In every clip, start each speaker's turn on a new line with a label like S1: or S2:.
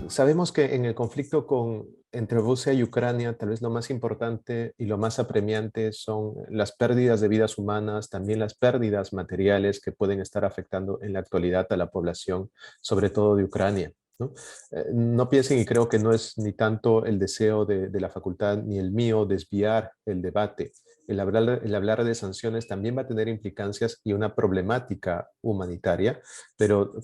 S1: Sabemos que en el conflicto entre Rusia y Ucrania, tal vez lo más importante y lo más apremiante son las pérdidas de vidas humanas, también las pérdidas materiales que pueden estar afectando en la actualidad a la población, sobre todo de Ucrania, ¿no? No piensen, y creo que no es ni tanto el deseo de la facultad ni el mío desviar el debate. El hablar de sanciones también va a tener implicancias y una problemática humanitaria, pero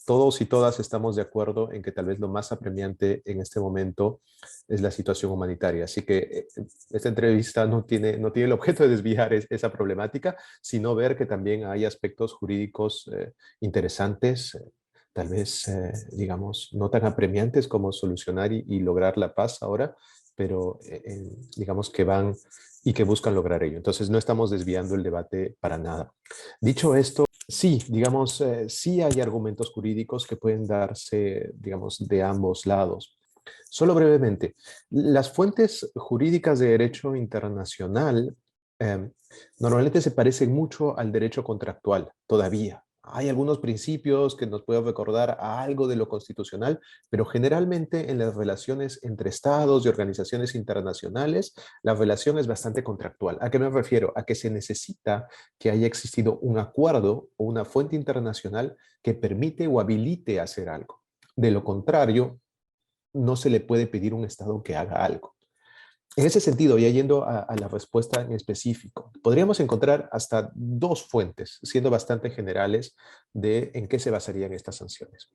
S1: todos y todas estamos de acuerdo en que tal vez lo más apremiante en este momento es la situación humanitaria. Así que esta entrevista no tiene el objeto de desviar esa problemática, sino ver que también hay aspectos jurídicos interesantes, tal vez, digamos, no tan apremiantes como solucionar y lograr la paz ahora, pero digamos que van y que buscan lograr ello. Entonces no estamos desviando el debate para nada. Dicho esto, sí, digamos, sí hay argumentos jurídicos que pueden darse, digamos, de ambos lados. Solo brevemente, las fuentes jurídicas de derecho internacional eh, normalmente se parecen mucho al derecho contractual, todavía. Hay algunos principios que nos pueden recordar a algo de lo constitucional, pero generalmente en las relaciones entre estados y organizaciones internacionales, la relación es bastante contractual. ¿A qué me refiero? A que se necesita que haya existido un acuerdo o una fuente internacional que permite o habilite hacer algo. De lo contrario, no se le puede pedir a un Estado que haga algo. En ese sentido, ya yendo a la respuesta en específico, podríamos encontrar hasta dos fuentes, siendo bastante generales, de en qué se basarían estas sanciones.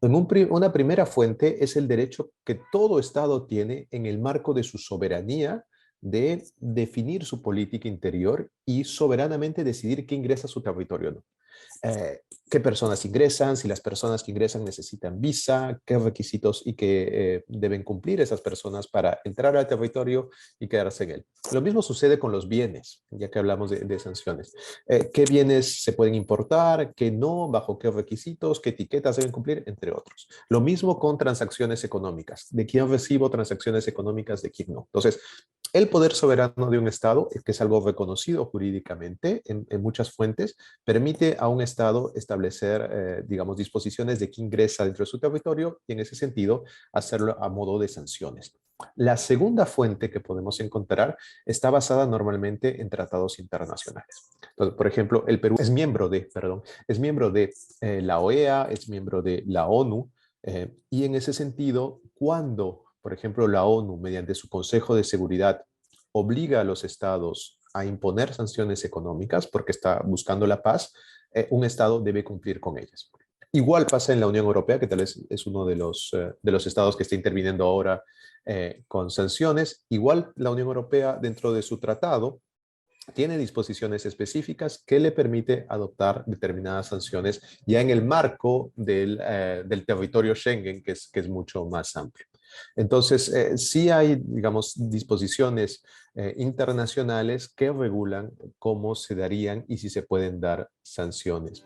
S1: Una primera fuente es el derecho que todo Estado tiene en el marco de su soberanía de definir su política interior y soberanamente decidir qué ingresa a su territorio o no. Qué personas ingresan, si las personas que ingresan necesitan visa, qué requisitos y qué deben cumplir esas personas para entrar al territorio y quedarse en él. Lo mismo sucede con los bienes, ya que hablamos de sanciones. ¿Qué bienes se pueden importar, qué no, bajo qué requisitos, qué etiquetas deben cumplir, entre otros? Lo mismo con transacciones económicas. ¿De quién recibo transacciones económicas, de quién no? Entonces, el poder soberano de un Estado, que es algo reconocido jurídicamente en muchas fuentes, permite a un Estado establecer, digamos, disposiciones de qué ingresa dentro de su territorio y en ese sentido hacerlo a modo de sanciones. La segunda fuente que podemos encontrar está basada normalmente en tratados internacionales. Entonces, por ejemplo, el Perú es miembro de la OEA, es miembro de la ONU, y en ese sentido, cuando, por ejemplo, la ONU, mediante su Consejo de Seguridad, obliga a los estados a imponer sanciones económicas porque está buscando la paz, un estado debe cumplir con ellas. Igual pasa en la Unión Europea, que tal vez es uno de los estados que está interviniendo ahora con sanciones. Igual la Unión Europea, dentro de su tratado, tiene disposiciones específicas que le permite adoptar determinadas sanciones ya en el marco del territorio Schengen, que es mucho más amplio. Entonces, sí hay, digamos, disposiciones internacionales que regulan cómo se darían y si se pueden dar sanciones.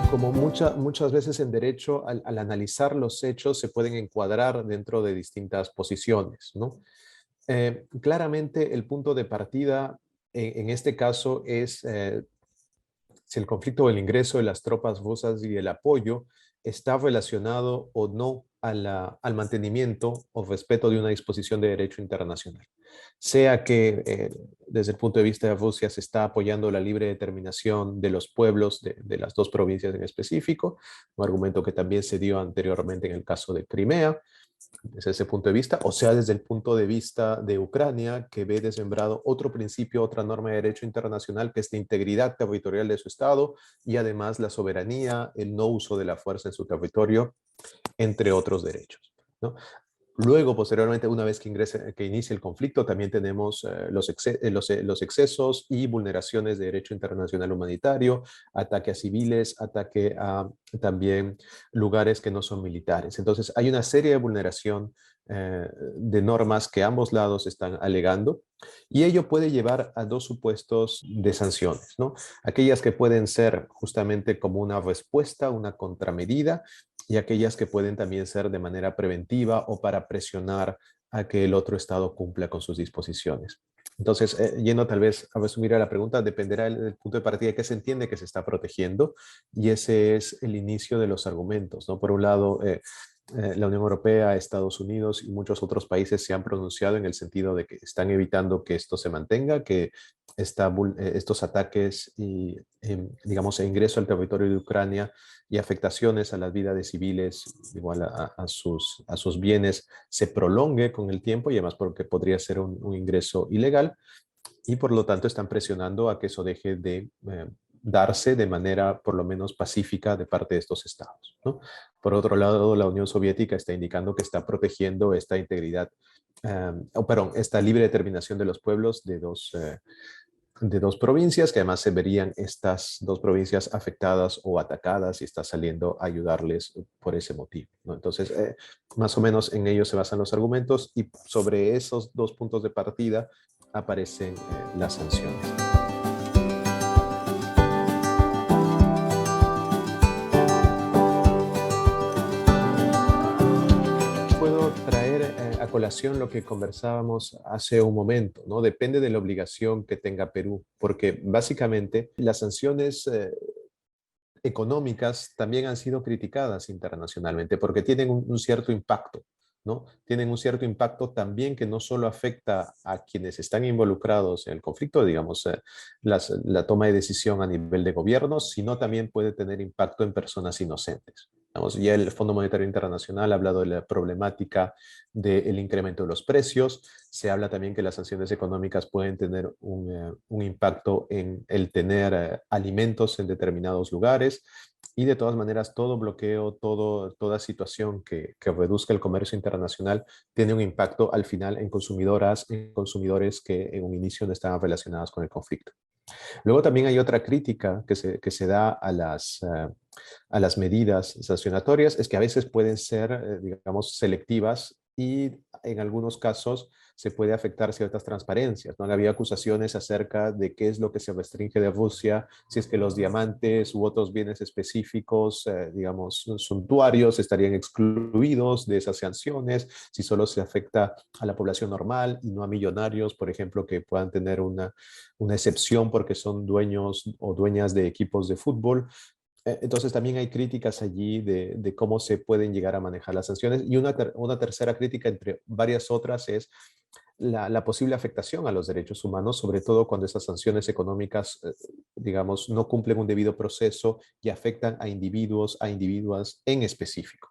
S1: Como muchas veces en derecho, al analizar los hechos, se pueden encuadrar dentro de distintas posiciones, ¿no? Claramente, el punto de partida en este caso es si el conflicto o el ingreso de las tropas rusas y el apoyo está relacionado o no al mantenimiento o respeto de una disposición de derecho internacional. Sea que desde el punto de vista de Rusia se está apoyando la libre determinación de los pueblos de las dos provincias en específico, un argumento que también se dio anteriormente en el caso de Crimea, desde ese punto de vista, o sea, desde el punto de vista de Ucrania, que ve desmembrado otro principio, otra norma de derecho internacional, que es la integridad territorial de su Estado y además la soberanía, el no uso de la fuerza en su territorio, entre otros derechos, ¿no? Luego, posteriormente, una vez que inicie el conflicto, también tenemos los excesos y vulneraciones de derecho internacional humanitario, ataque a civiles, ataque a también lugares que no son militares. Entonces, hay una serie de vulneración de normas que ambos lados están alegando, y ello puede llevar a dos supuestos de sanciones, ¿no? Aquellas que pueden ser justamente como una respuesta, una contramedida, y aquellas que pueden también ser de manera preventiva o para presionar a que el otro Estado cumpla con sus disposiciones. Entonces, yendo tal vez a resumir a la pregunta, dependerá del punto de partida de qué se entiende que se está protegiendo, y ese es el inicio de los argumentos, ¿no? Por un lado, la Unión Europea, Estados Unidos y muchos otros países se han pronunciado en el sentido de que están evitando que esto se mantenga, que estos ataques y, digamos, el ingreso al territorio de Ucrania y afectaciones a la vida de civiles, igual a sus bienes, se prolongue con el tiempo, y además porque podría ser un ingreso ilegal, y por lo tanto están presionando a que eso deje de darse de manera por lo menos pacífica de parte de estos estados, ¿no? Por otro lado, la Unión Soviética está indicando que está protegiendo esta integridad, perdón, esta libre determinación de los pueblos de dos provincias, que además se verían estas dos provincias afectadas o atacadas, y está saliendo a ayudarles por ese motivo, ¿no? Entonces, más o menos en ello se basan los argumentos, y sobre esos dos puntos de partida aparecen las sanciones. Puedo traer a colación lo que conversábamos hace un momento, ¿no? Depende de la obligación que tenga Perú, porque básicamente las sanciones económicas también han sido criticadas internacionalmente porque tienen un cierto impacto, ¿no? Tienen un cierto impacto también que no solo afecta a quienes están involucrados en el conflicto, digamos, la toma de decisión a nivel de gobierno, sino también puede tener impacto en personas inocentes. Vamos, ya el Fondo Monetario Internacional ha hablado de la problemática del incremento de los precios. Se habla también que las sanciones económicas pueden tener un impacto en el tener alimentos en determinados lugares, y de todas maneras todo bloqueo, toda situación que reduzca el comercio internacional tiene un impacto al final en consumidoras, en consumidores que en un inicio no estaban relacionados con el conflicto. Luego también hay otra crítica que se da a las medidas sancionatorias, es que a veces pueden ser, digamos, selectivas, y en algunos casos se puede afectar ciertas transparencias, ¿no? Había acusaciones acerca de qué es lo que se restringe de Rusia, si es que los diamantes u otros bienes específicos, digamos, suntuarios, estarían excluidos de esas sanciones, si solo se afecta a la población normal y no a millonarios, por ejemplo, que puedan tener una excepción porque son dueños o dueñas de equipos de fútbol. Entonces también hay críticas allí de cómo se pueden llegar a manejar las sanciones, y una tercera crítica entre varias otras es la posible afectación a los derechos humanos, sobre todo cuando esas sanciones económicas, digamos, no cumplen un debido proceso y afectan a individuos, a individuas en específico.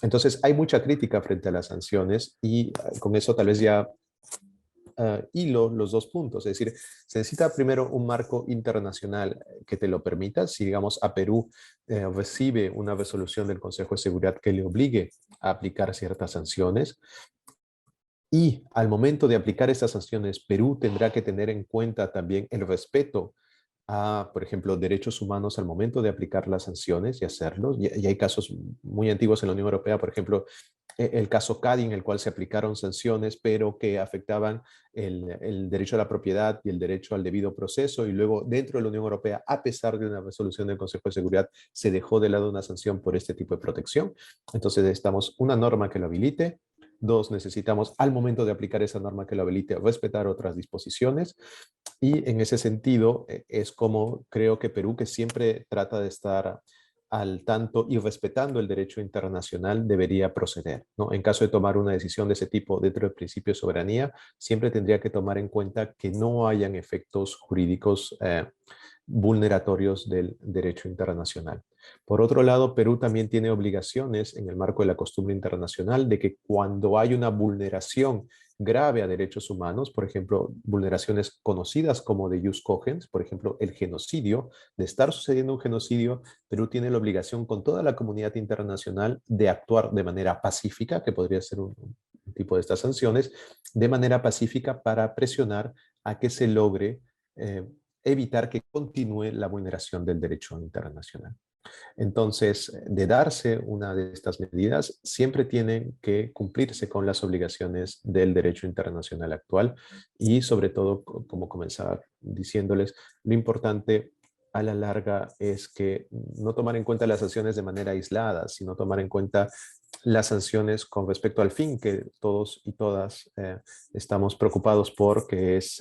S1: Entonces hay mucha crítica frente a las sanciones, y con eso tal vez ya hilo los dos puntos. Es decir, se necesita primero un marco internacional que te lo permita. Si, digamos, a Perú recibe una resolución del Consejo de Seguridad que le obligue a aplicar ciertas sanciones, y al momento de aplicar estas sanciones, Perú tendrá que tener en cuenta también el respeto a, por ejemplo, derechos humanos al momento de aplicar las sanciones y hacerlos. Y hay casos muy antiguos en la Unión Europea, por ejemplo, el caso Cadi, en el cual se aplicaron sanciones, pero que afectaban el derecho a la propiedad y el derecho al debido proceso, y luego dentro de la Unión Europea, a pesar de una resolución del Consejo de Seguridad, se dejó de lado una sanción por este tipo de protección. Entonces necesitamos una norma que lo habilite. Dos, necesitamos al momento de aplicar esa norma que lo habilite respetar otras disposiciones, y en ese sentido es como creo que Perú, que siempre trata de estar al tanto y respetando el derecho internacional, debería proceder, ¿no? En caso de tomar una decisión de ese tipo dentro del principio de soberanía, siempre tendría que tomar en cuenta que no hayan efectos jurídicos vulneratorios del derecho internacional. Por otro lado, Perú también tiene obligaciones en el marco de la costumbre internacional de que cuando hay una vulneración grave a derechos humanos, por ejemplo, vulneraciones conocidas como de jus cogens, por ejemplo, el genocidio, de estar sucediendo un genocidio, Perú tiene la obligación con toda la comunidad internacional de actuar de manera pacífica, que podría ser tipo de estas sanciones de manera pacífica para presionar a que se logre evitar que continúe la vulneración del derecho internacional. Entonces, de darse una de estas medidas, siempre tienen que cumplirse con las obligaciones del derecho internacional actual y sobre todo, como comenzaba diciéndoles, lo importante a la larga es que no tomar en cuenta las sanciones de manera aislada, sino tomar en cuenta las sanciones con respecto al fin que todos y todas estamos preocupados por, que es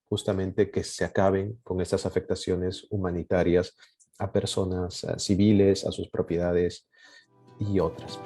S1: justamente que se acaben con estas afectaciones humanitarias a personas civiles, a sus propiedades y otras.